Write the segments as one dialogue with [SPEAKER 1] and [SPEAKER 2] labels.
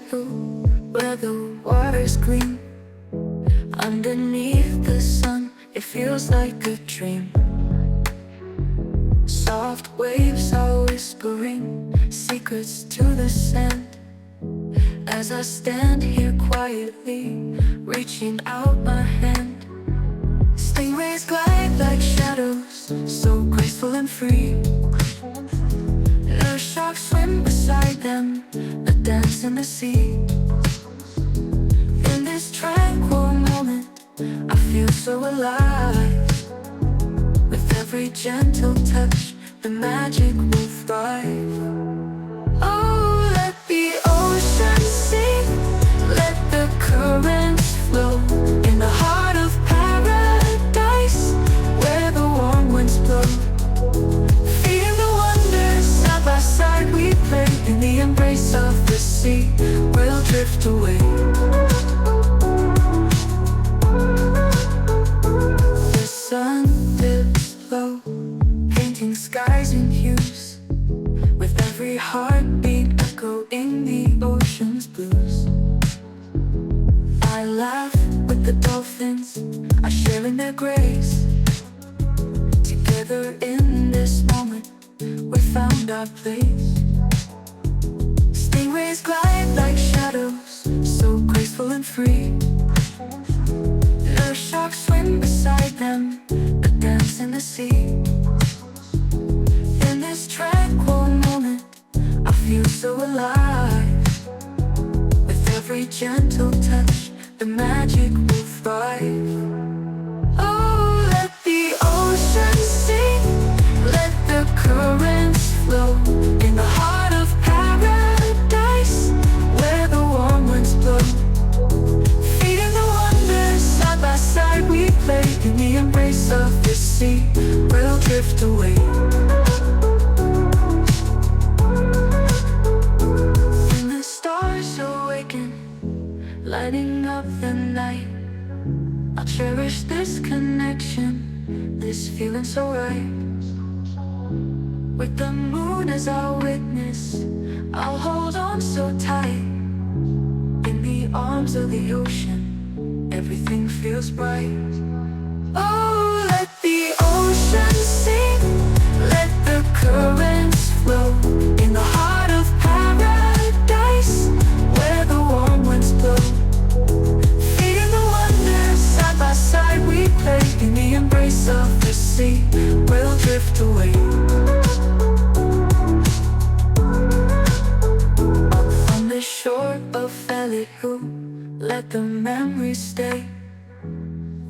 [SPEAKER 1] Malibu, where the water's green. Underneath the sun, it feels like a dream. Soft waves are whispering secrets to the sand. As I stand here quietly, reaching out my hand. Stingrays glide like shadows, so graceful and free. The sharks swim beside them, a dance in the sea. In this tranquil moment, I feel so alive. With every gentle touch, the magic will thrive. Oh, let the ocean sing, let the currents flow. In the heart of paradise, where the warm winds blow. Feeling the wonders, side by side we play. In the embrace of the sea, we'll drift away. The sun dips low, painting skies in hues. With every heartbeat echoing the ocean's blues. I laugh with the dolphins, I share in their grace. Together in this moment, we found our place. Stingrays glide like shadows, so graceful and free. The sharks swim beside them, a dance in the sea. In this tranquil moment, I feel so alive. With every gentle touch, the magic will thrive. Oh, let the ocean sing, let the currents flow. In the heart of paradise, where the warm winds blow. Feeding the wonders, side by side we play. In the embrace of the sea, we'll drift away. When the stars awaken, lighting up the night, I'll cherish this connection, this feeling so right. With the moon as our witness, I'll hold on so tight. In the arms of the ocean, everything feels bright. Oh, let the ocean sing, let the currents flow. In the heart of paradise, where the warm winds blow. Feeding the wonders, side by side we play. In the embrace of the sea, we'll drift away. On the shore of Malibu, let the memories stay.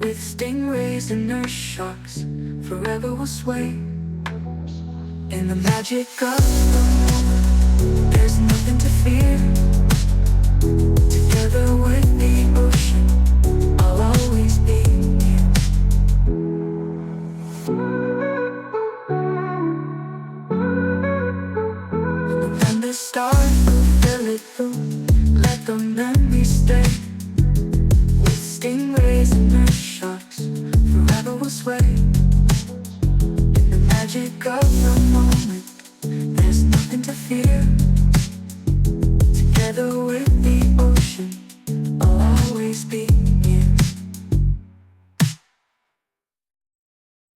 [SPEAKER 1] With stingrays and nurse sharks, forever we'll sway. In the magic of the moment, there's nothing to fear. Together with the ocean, I'll always be near. And the stars fulfill it through, let the memories stay. With stingrays and nurse sharks, forever we'll sway. In the magic of the